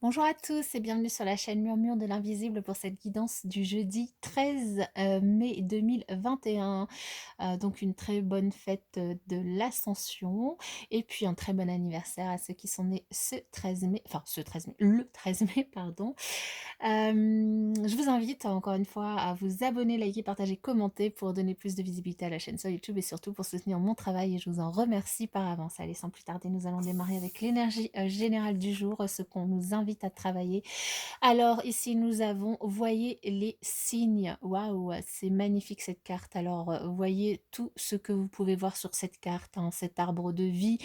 Bonjour à tous et bienvenue sur la chaîne Murmure de l'Invisible pour cette guidance du jeudi 13 mai 2021. Donc une très bonne fête de l'Ascension et puis un très bon anniversaire à ceux qui sont nés ce 13 mai, enfin ce 13 mai, le 13 mai, pardon. Je vous invite encore une fois à vous abonner, liker, partager, commenter pour donner plus de visibilité à la chaîne sur YouTube et surtout pour soutenir mon travail et je vous en remercie par avance. Allez, sans plus tarder, nous allons démarrer avec l'énergie générale du jour, ce qu'on nous invite à travailler. Alors ici, nous avons, voyez les signes. Waouh, c'est magnifique cette carte. Alors, voyez tout ce que vous pouvez voir sur cette carte, hein, cet arbre de vie,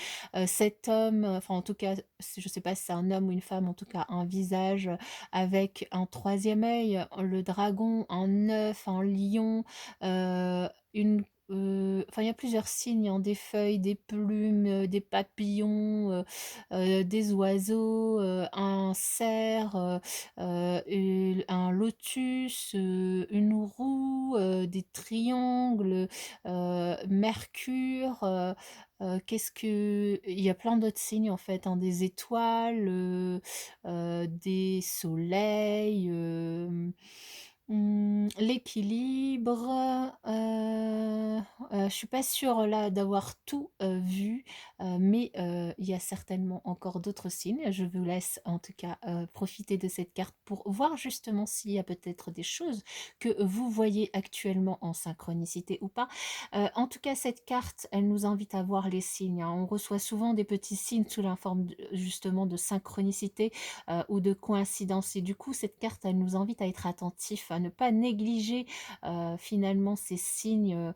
cet homme, enfin en tout cas, je ne sais pas si c'est un homme ou une femme, en tout cas un visage avec un troisième œil, le dragon, un œuf, un lion, une enfin il y a plusieurs signes, hein, des feuilles, des plumes, des papillons, des oiseaux, un cerf, un lotus, une roue, des triangles, Mercure, qu'est-ce que il y a plein d'autres signes en fait, hein, des étoiles, des soleils, l'équilibre, je suis pas sûre là d'avoir tout, vu, mais il y a certainement encore d'autres signes. Je vous laisse en tout cas, profiter de cette carte pour voir justement s'il y a peut-être des choses que vous voyez actuellement en synchronicité ou pas. En tout cas, cette carte, elle nous invite à voir les signes, hein. On reçoit souvent des petits signes sous la forme justement de synchronicité ou de coïncidence. Et du coup, cette carte, elle nous invite à être attentifs, à ne pas négliger finalement ces signes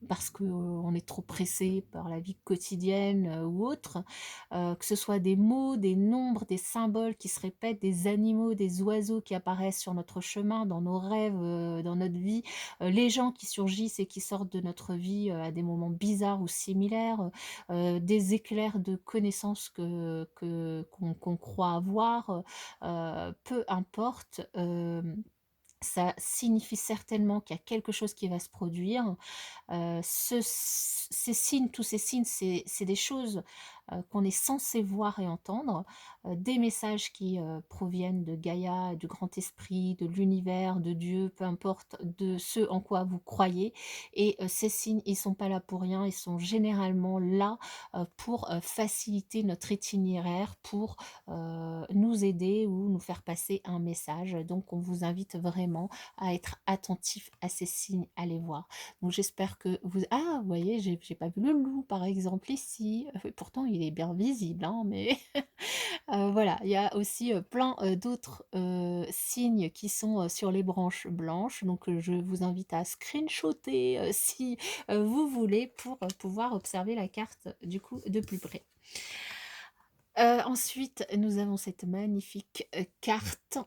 parce qu'on est trop pressé par la vie quotidienne ou autre, que ce soit des mots, des nombres, des symboles qui se répètent, des animaux, des oiseaux qui apparaissent sur notre chemin, dans nos rêves, dans notre vie, les gens qui surgissent et qui sortent de notre vie à des moments bizarres ou similaires, des éclairs de connaissances qu'on croit avoir, peu importe. Ça signifie certainement qu'il y a quelque chose qui va se produire. Ces signes, tous ces signes, c'est des choses qu'on est censé voir et entendre, des messages qui proviennent de Gaïa, du grand esprit, de l'univers, de Dieu, peu importe, de ce en quoi vous croyez. Et ces signes, ils sont pas là pour rien, ils sont généralement là pour faciliter notre itinéraire, pour nous aider ou nous faire passer un message. Donc on vous invite vraiment à être attentif à ces signes, à les voir. Donc j'espère que vous... Ah, vous voyez, j'ai pas vu le loup, par exemple, ici. Pourtant, il est bien visible, hein, mais voilà. Il y a aussi plein d'autres signes qui sont sur les branches blanches. Donc je vous invite à screenshotter si vous voulez pour pouvoir observer la carte du coup de plus près. Ensuite, nous avons cette magnifique carte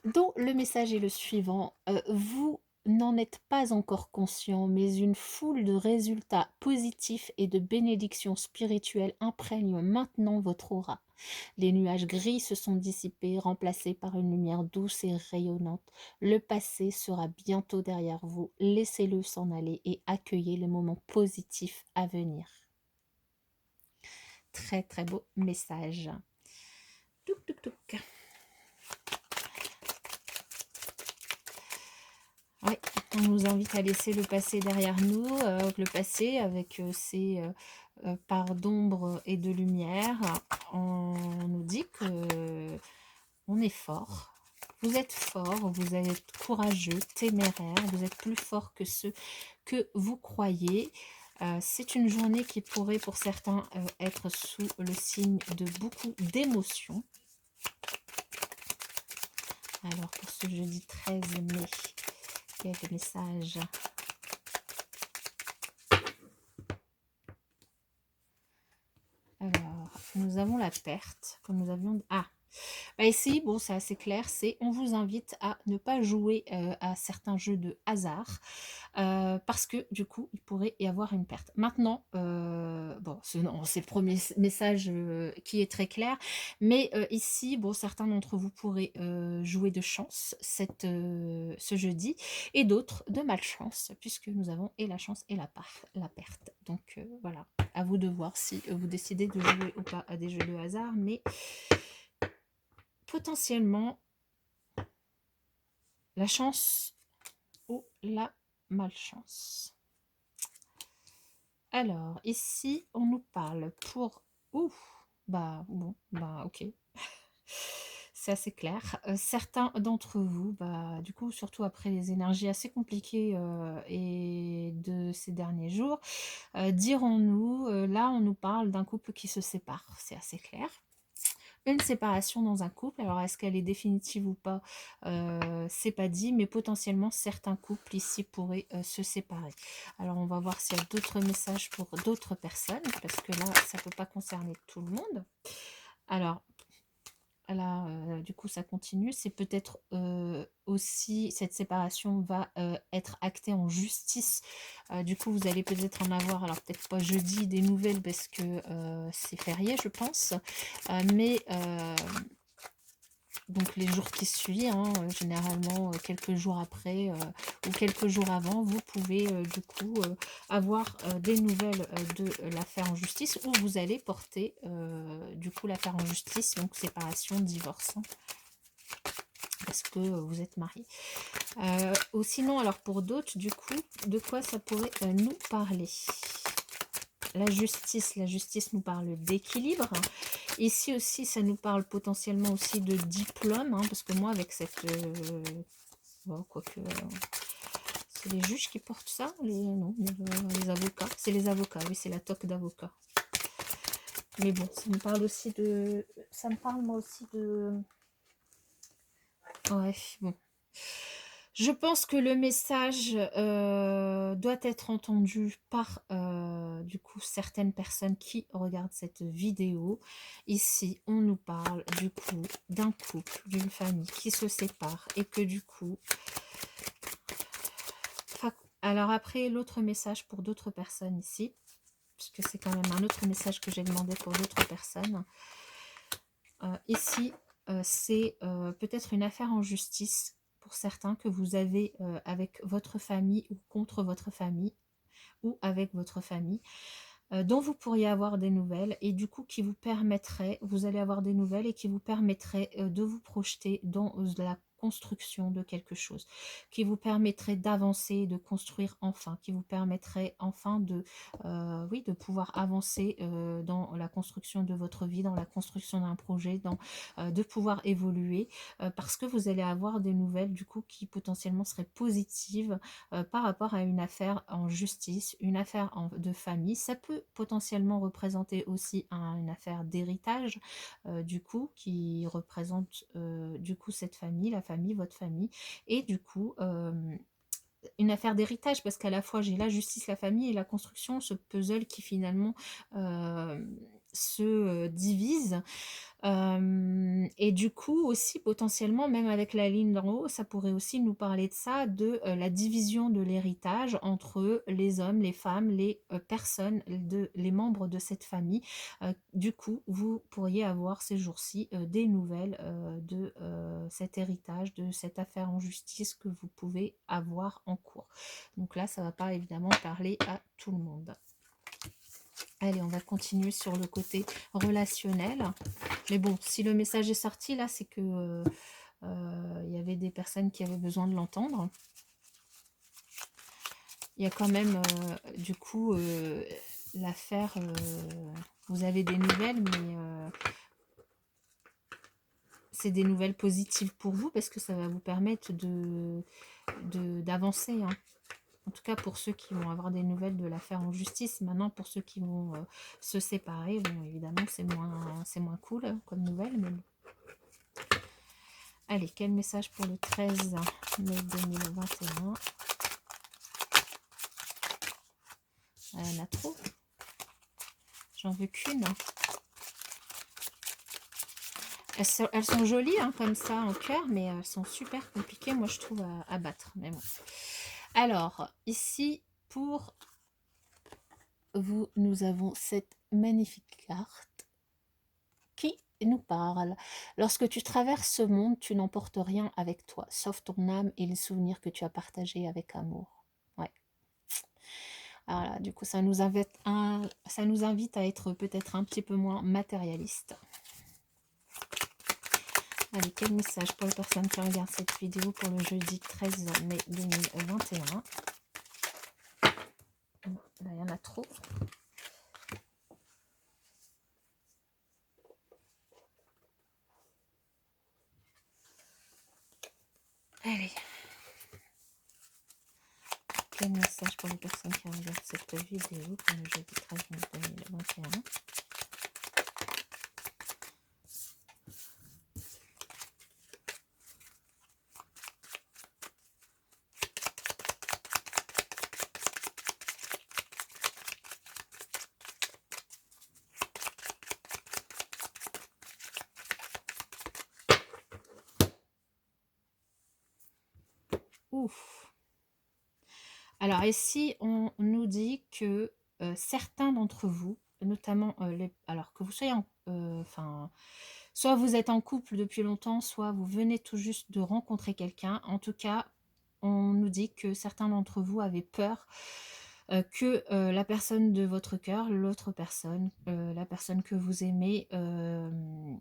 dont le message est le suivant. Vous n'en êtes pas encore conscient, mais une foule de résultats positifs et de bénédictions spirituelles imprègnent maintenant votre aura. Les nuages gris se sont dissipés, remplacés par une lumière douce et rayonnante. Le passé sera bientôt derrière vous. Laissez-le s'en aller et accueillez les moments positifs à venir. Très très beau message. Touk touk touk. Oui, on nous invite à laisser le passé derrière nous, le passé avec ses parts d'ombre et de lumière. On nous dit que on est fort. Vous êtes fort, vous êtes courageux, téméraire, vous êtes plus fort que ceux que vous croyez. C'est une journée qui pourrait pour certains être sous le signe de beaucoup d'émotions. Alors pour ce jeudi 13 mai, quelques messages. Alors, nous avons la perte, comme nous avions... Ah, Bah, ici, bon, c'est assez clair, c'est on vous invite à ne pas jouer à certains jeux de hasard parce que du coup, il pourrait y avoir une perte. Maintenant, bon, non, c'est le premier message qui est très clair, mais ici, bon, certains d'entre vous pourraient jouer de chance ce jeudi et d'autres de malchance, puisque nous avons et la chance et la perte. Donc voilà, à vous de voir si vous décidez de jouer ou pas à des jeux de hasard, mais potentiellement la chance ou la malchance. Alors, ici, on nous parle pour... Ouh, bah, bon, bah, ok. C'est assez clair. Certains d'entre vous, bah, du coup, surtout après les énergies assez compliquées et de ces derniers jours, dirons-nous, là, on nous parle d'un couple qui se sépare. C'est assez clair. Une séparation dans un couple, alors est-ce qu'elle est définitive ou pas, c'est pas dit, mais potentiellement certains couples ici pourraient se séparer. Alors on va voir s'il y a d'autres messages pour d'autres personnes, parce que là ça peut pas concerner tout le monde. Alors là, du coup, ça continue. C'est peut-être aussi, cette séparation va être actée en justice. Du coup, vous allez peut-être en avoir, alors peut-être pas jeudi, des nouvelles parce que c'est férié, je pense. Mais donc les jours qui suivent, hein, généralement quelques jours après ou quelques jours avant, vous pouvez du coup avoir des nouvelles de l'affaire en justice ou vous allez porter du coup l'affaire en justice, donc séparation, divorce, hein, parce que vous êtes mariés. Ou sinon, alors pour d'autres, du coup, de quoi ça pourrait nous parler? La justice nous parle d'équilibre. Ici aussi, ça nous parle potentiellement aussi de diplôme, hein, parce que moi, avec cette... bon, quoique... c'est les juges qui portent ça, non, les avocats. C'est les avocats, oui, c'est la toque d'avocat. Mais bon, ça me parle aussi de... Ça me parle moi aussi de... Ouais, bon. Je pense que le message doit être entendu par du coup certaines personnes qui regardent cette vidéo. Ici, on nous parle du coup d'un couple, d'une famille qui se sépare et que du coup... Alors après, l'autre message pour d'autres personnes ici, puisque c'est quand même un autre message que j'ai demandé pour d'autres personnes. Ici, c'est peut-être une affaire en justice pour certains que vous avez avec votre famille ou contre votre famille ou avec votre famille, dont vous pourriez avoir des nouvelles et du coup qui vous permettrait, vous allez avoir des nouvelles et qui vous permettrait de vous projeter dans la construction de quelque chose, qui vous permettrait d'avancer, de construire enfin, qui vous permettrait enfin de, oui, de pouvoir avancer dans la construction de votre vie, dans la construction d'un projet, de pouvoir évoluer, parce que vous allez avoir des nouvelles du coup qui potentiellement seraient positives par rapport à une affaire en justice, une affaire de famille. Ça peut potentiellement représenter aussi une affaire d'héritage, du coup, qui représente du coup cette famille, la famille, votre famille, et du coup une affaire d'héritage, parce qu'à la fois j'ai la justice, la famille et la construction, ce puzzle qui finalement se divise. Et du coup aussi potentiellement, même avec la ligne d'en haut, ça pourrait aussi nous parler de ça, de la division de l'héritage entre les hommes, les femmes, les personnes, les membres de cette famille. Du coup, vous pourriez avoir ces jours-ci des nouvelles de cet héritage, de cette affaire en justice que vous pouvez avoir en cours. Donc là, ça ne va pas évidemment parler à tout le monde. Allez, on va continuer sur le côté relationnel. Mais bon, si le message est sorti, là, c'est que il y avait des personnes qui avaient besoin de l'entendre. Il y a quand même, du coup, l'affaire... vous avez des nouvelles, mais c'est des nouvelles positives pour vous parce que ça va vous permettre d'avancer, hein. En tout cas, pour ceux qui vont avoir des nouvelles de l'affaire en justice. Maintenant, pour ceux qui vont se séparer, bon, évidemment, c'est moins cool comme nouvelle. Mais... Allez, quel message pour le 13 mai 2021? Il y en a trop. J'en veux qu'une. Elles sont jolies hein, comme ça en cœur, mais elles sont super compliquées, moi je trouve, à battre. Mais bon. Alors, ici, pour vous, nous avons cette magnifique carte qui nous parle. Lorsque tu traverses ce monde, tu n'emportes rien avec toi, sauf ton âme et les souvenirs que tu as partagés avec amour. Ouais. Voilà, du coup, ça nous invite à être peut-être un petit peu moins matérialiste. Allez, quel message pour les personnes qui regardent cette vidéo pour le jeudi 13 mai 2021. Là, il y en a trop. Allez. Quel message pour les personnes qui regardent cette vidéo pour le jeudi 13 mai 2021. Ouf. Alors ici, on nous dit que certains d'entre vous, notamment alors que vous soyez soit vous êtes en couple depuis longtemps, soit vous venez tout juste de rencontrer quelqu'un. En tout cas, on nous dit que certains d'entre vous avaient peur que la personne de votre cœur, l'autre personne, la personne que vous aimez,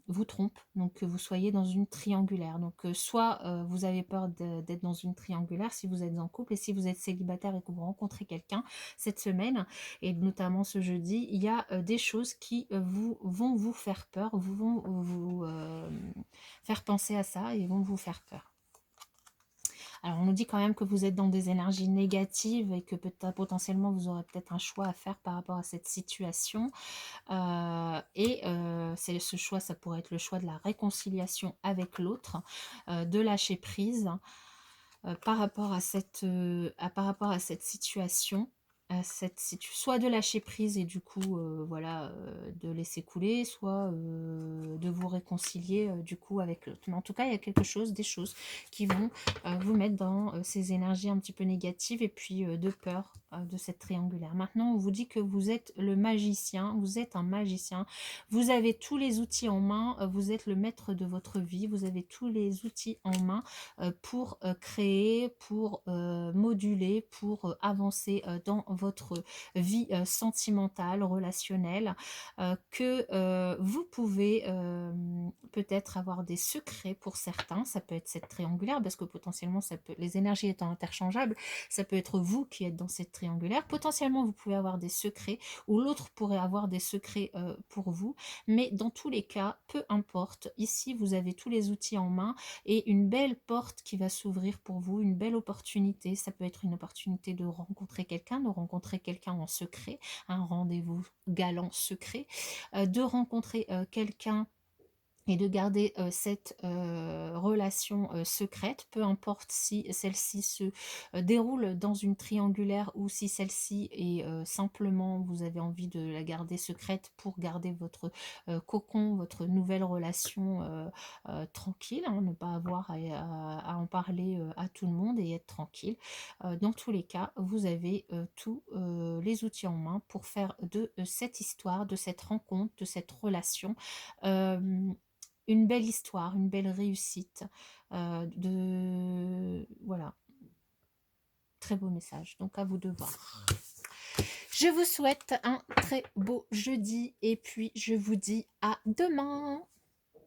vous trompe, donc que vous soyez dans une triangulaire. Donc soit vous avez peur d'être dans une triangulaire si vous êtes en couple, et si vous êtes célibataire et que vous rencontrez quelqu'un cette semaine, et notamment ce jeudi, il y a des choses qui vont vous faire peur, vont vous faire penser à ça et vont vous faire peur. Alors, on nous dit quand même que vous êtes dans des énergies négatives et que potentiellement, vous aurez peut-être un choix à faire par rapport à cette situation. C'est ce choix, ça pourrait être le choix de la réconciliation avec l'autre, de lâcher prise par rapport à cette situation. Soit de lâcher prise et du coup voilà de laisser couler, soit de vous réconcilier du coup avec l'autre. Mais en tout cas, il y a des choses qui vont vous mettre dans ces énergies un petit peu négatives et puis de peur de cette triangulaire. Maintenant, on vous dit que vous êtes le magicien, vous êtes un magicien, vous avez tous les outils en main, vous êtes le maître de votre vie, vous avez tous les outils en main pour créer, pour moduler, pour avancer dans votre vie sentimentale, relationnelle, que vous pouvez peut-être avoir des secrets pour certains. Ça peut être cette triangulaire, parce que potentiellement, les énergies étant interchangeables, ça peut être vous qui êtes dans cette triangulaire. Potentiellement, vous pouvez avoir des secrets, ou l'autre pourrait avoir des secrets pour vous. Mais dans tous les cas, peu importe, ici, vous avez tous les outils en main et une belle porte qui va s'ouvrir pour vous, une belle opportunité. Ça peut être une opportunité de rencontrer quelqu'un en secret, un rendez-vous galant secret, de rencontrer quelqu'un et de garder cette relation secrète, peu importe si celle-ci se déroule dans une triangulaire ou si celle-ci est simplement, vous avez envie de la garder secrète pour garder votre cocon, votre nouvelle relation tranquille, hein, ne pas avoir à en parler à tout le monde et être tranquille. Dans tous les cas, vous avez tous les outils en main pour faire de cette histoire, de cette rencontre, de cette relation, une belle histoire, une belle réussite. Voilà, très beau message. Donc à vous de voir. Je vous souhaite un très beau jeudi et puis je vous dis à demain.